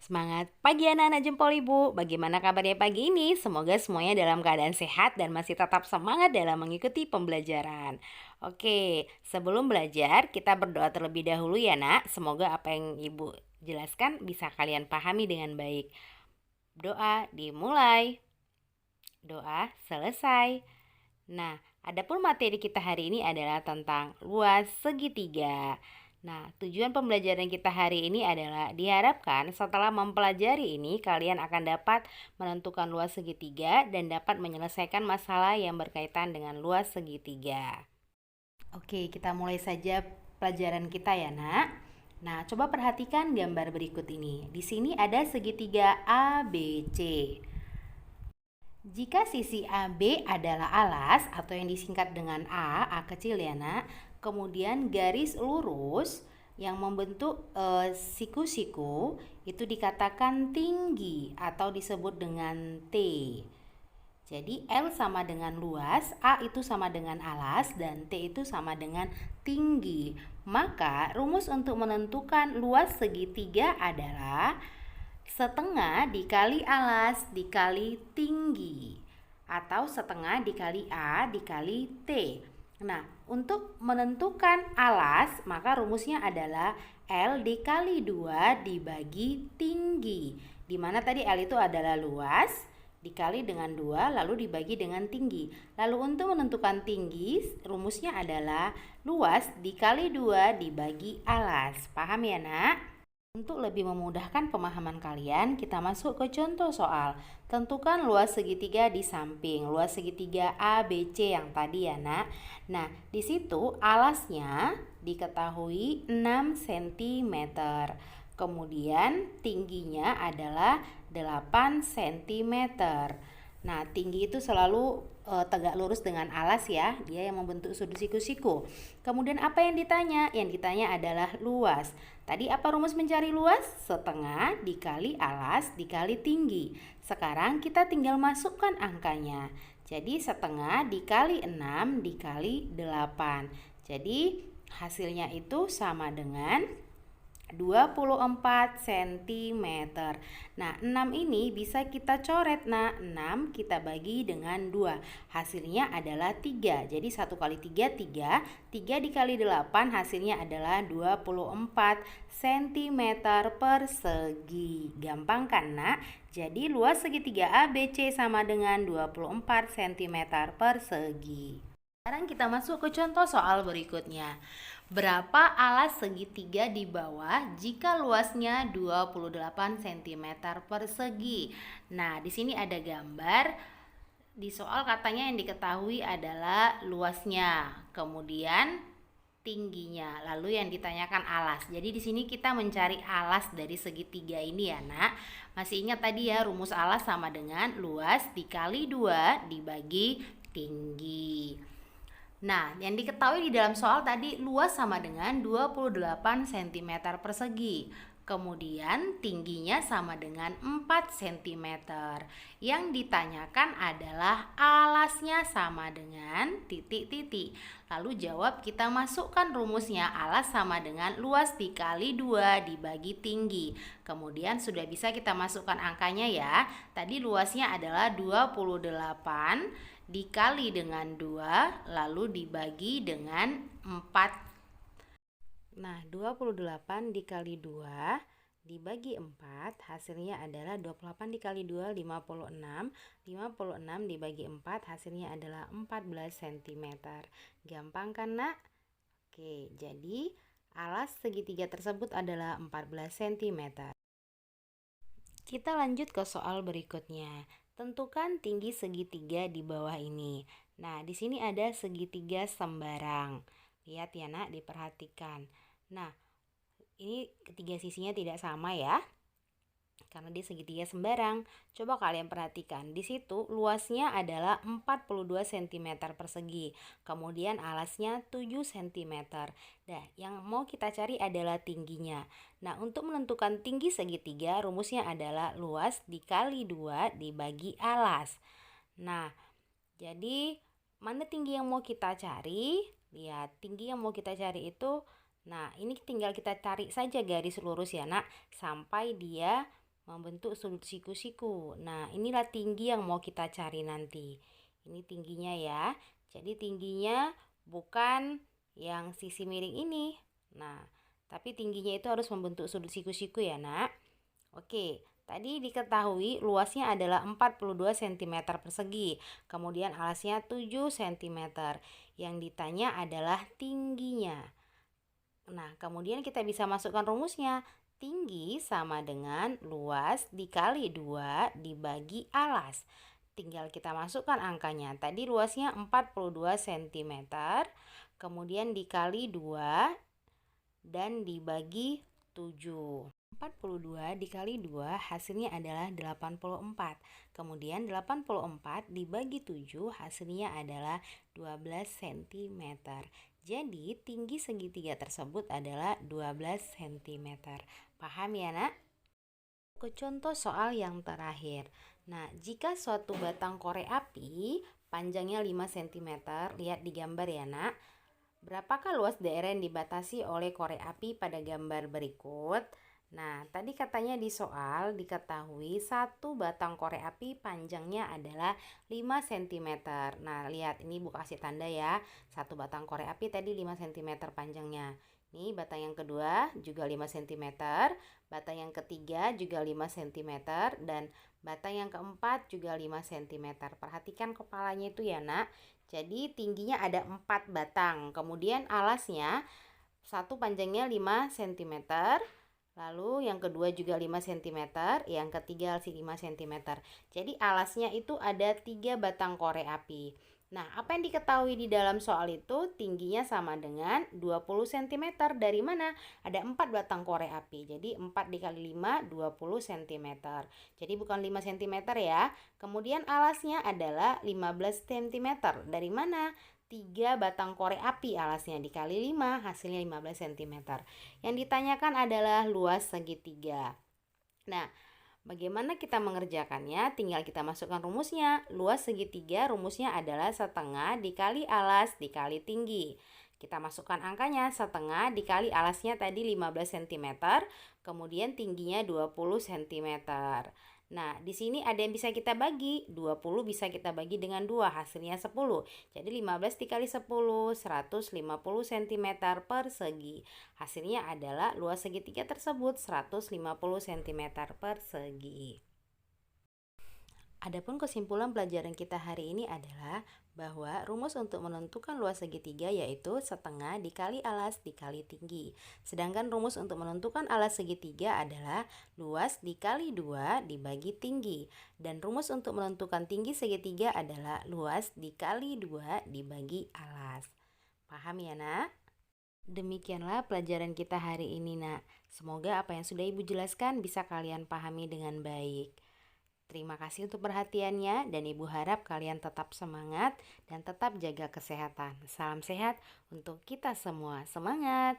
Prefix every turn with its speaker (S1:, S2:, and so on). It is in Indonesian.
S1: Semangat pagi anak-anak jempol ibu. Bagaimana kabarnya pagi ini? Semoga semuanya dalam keadaan sehat dan masih tetap semangat dalam mengikuti pembelajaran. Oke, sebelum belajar kita berdoa terlebih dahulu ya nak. Semoga apa yang ibu jelaskan bisa kalian pahami dengan baik. Doa dimulai. Doa selesai. Nah, adapun materi kita hari ini adalah tentang luas segitiga. Nah, tujuan pembelajaran kita hari ini adalah diharapkan setelah mempelajari ini kalian akan dapat menentukan luas segitiga dan dapat menyelesaikan masalah yang berkaitan dengan luas segitiga. Oke, kita mulai saja pelajaran kita ya, Nak. Nah, coba perhatikan gambar berikut ini. Di sini ada segitiga ABC. Jika sisi AB adalah alas atau yang disingkat dengan A kecil ya nak, kemudian garis lurus yang membentuk siku-siku itu dikatakan tinggi atau disebut dengan T. Jadi L sama dengan luas, A itu sama dengan alas, dan T itu sama dengan tinggi. Maka rumus untuk menentukan luas segitiga adalah setengah dikali alas dikali tinggi, atau setengah dikali A dikali T. Nah, untuk menentukan alas maka rumusnya adalah L dikali 2 dibagi tinggi, dimana tadi L itu adalah luas dikali dengan 2 lalu dibagi dengan tinggi. Lalu untuk menentukan tinggi rumusnya adalah luas dikali 2 dibagi alas. Paham ya nak? Untuk lebih memudahkan pemahaman kalian, kita masuk ke contoh soal. Tentukan luas segitiga di samping, luas segitiga ABC yang tadi ya nak. Nah, di situ alasnya diketahui 6 cm. Kemudian tingginya adalah 8 cm. Nah, tinggi itu selalu tegak lurus dengan alas ya, dia yang membentuk sudut siku-siku. Kemudian apa yang ditanya? Yang ditanya adalah luas. Tadi apa rumus mencari luas? Setengah dikali alas dikali tinggi. Sekarang kita tinggal masukkan angkanya. Jadi setengah dikali 6 dikali 8. Jadi hasilnya itu sama dengan 24 cm. Nah, 6 ini bisa kita coret. Nah, 6 kita bagi dengan 2. Hasilnya adalah 3. Jadi 1 kali 3, 3. 3 dikali 8 hasilnya adalah 24 cm persegi. Gampang kan, Nak? Jadi luas segitiga ABC sama dengan 24 cm persegi. Sekarang kita masuk ke contoh soal berikutnya. Berapa alas segitiga di bawah jika luasnya 28 cm persegi? Nah, di sini ada gambar. Di soal katanya yang diketahui adalah luasnya, kemudian tingginya, lalu yang ditanyakan alas. Jadi di sini kita mencari alas dari segitiga ini ya, Nak. Masih ingat tadi ya, rumus alas sama dengan luas dikali 2 dibagi tinggi. Nah, yang diketahui di dalam soal tadi luas sama dengan 28 cm persegi. Kemudian tingginya sama dengan 4 cm. Yang ditanyakan adalah alasnya sama dengan titik-titik. Lalu jawab, kita masukkan rumusnya, alas sama dengan luas dikali 2 dibagi tinggi. Kemudian sudah bisa kita masukkan angkanya ya. Tadi luasnya adalah 28 dikali dengan 2 lalu dibagi dengan 4. Nah, 28 dikali 2 dibagi 4 hasilnya adalah 28 dikali 2 56. 56 dibagi 4 hasilnya adalah 14 cm. Gampang kan, Nak? Oke, jadi alas segitiga tersebut adalah 14 cm. Kita lanjut ke soal berikutnya. Tentukan tinggi segitiga di bawah ini. Nah, di sini ada segitiga sembarang. Lihat ya, Nak, diperhatikan. Nah, ini ketiga sisinya tidak sama ya, karena dia segitiga sembarang. Coba kalian perhatikan, di situ luasnya adalah 42 cm persegi, kemudian alasnya 7 cm. Nah, yang mau kita cari adalah tingginya. Nah, untuk menentukan tinggi segitiga, rumusnya adalah luas dikali 2 dibagi alas. Nah, jadi mana tinggi yang mau kita cari? Lihat, tinggi yang mau kita cari itu, nah ini tinggal kita tarik saja garis lurus ya, Nak, sampai dia membentuk sudut siku-siku. Nah, inilah tinggi yang mau kita cari nanti. Ini tingginya ya. Jadi tingginya bukan yang sisi miring ini. Nah, tapi tingginya itu harus membentuk sudut siku-siku ya, Nak. Oke, tadi diketahui luasnya adalah 42 cm persegi. Kemudian alasnya 7 cm. Yang ditanya adalah tingginya. Nah, kemudian kita bisa masukkan rumusnya. Tinggi sama dengan luas dikali 2 dibagi alas. Tinggal kita masukkan angkanya. Tadi luasnya 42 cm, kemudian dikali 2 dan dibagi 7. 42 dikali 2 hasilnya adalah 84. Kemudian 84 dibagi 7 hasilnya adalah 12 cm. Jadi tinggi segitiga tersebut adalah 12 cm. Paham ya, Nak? Ke contoh soal yang terakhir. Nah, jika suatu batang korek api panjangnya 5 cm, lihat di gambar ya, Nak. Berapakah luas daerah yang dibatasi oleh korek api pada gambar berikut? Nah, tadi katanya di soal diketahui satu batang korek api panjangnya adalah 5 cm. Nah, lihat ini Bu kasih tanda ya. Satu batang korek api tadi 5 cm panjangnya. Nih, batang yang kedua juga 5 cm, batang yang ketiga juga 5 cm, dan batang yang keempat juga 5 cm. Perhatikan kepalanya itu ya, Nak. Jadi tingginya ada 4 batang. Kemudian alasnya satu panjangnya 5 cm. Lalu yang kedua juga 5 cm, yang ketiga 5 cm. Jadi alasnya itu ada 3 batang korek api. Nah, apa yang diketahui di dalam soal itu tingginya sama dengan 20 cm. Dari mana? Ada 4 batang korek api. Jadi 4 dikali 5, 20 cm. Jadi bukan 5 cm ya. Kemudian alasnya adalah 15 cm. Dari mana? 3 batang korek api alasnya dikali 5 hasilnya 15 cm. Yang ditanyakan adalah luas segitiga. Nah, bagaimana kita mengerjakannya? Tinggal kita masukkan rumusnya. Luas segitiga rumusnya adalah setengah dikali alas dikali tinggi. Kita masukkan angkanya, setengah dikali alasnya tadi 15 cm, kemudian tingginya 20 cm. Nah, di sini ada yang bisa kita bagi. 20 bisa kita bagi dengan 2, hasilnya 10. Jadi 15 dikali 10, 150 cm persegi. Hasilnya adalah luas segitiga tersebut 150 cm persegi. Adapun kesimpulan pelajaran kita hari ini adalah bahwa rumus untuk menentukan luas segitiga yaitu setengah dikali alas dikali tinggi. Sedangkan rumus untuk menentukan alas segitiga adalah luas dikali 2 dibagi tinggi. Dan rumus untuk menentukan tinggi segitiga adalah luas dikali 2 dibagi alas. Paham ya, Nak? Demikianlah pelajaran kita hari ini, Nak. Semoga apa yang sudah Ibu jelaskan bisa kalian pahami dengan baik. Terima kasih untuk perhatiannya dan Ibu harap kalian tetap semangat dan tetap jaga kesehatan. Salam sehat untuk kita semua. Semangat!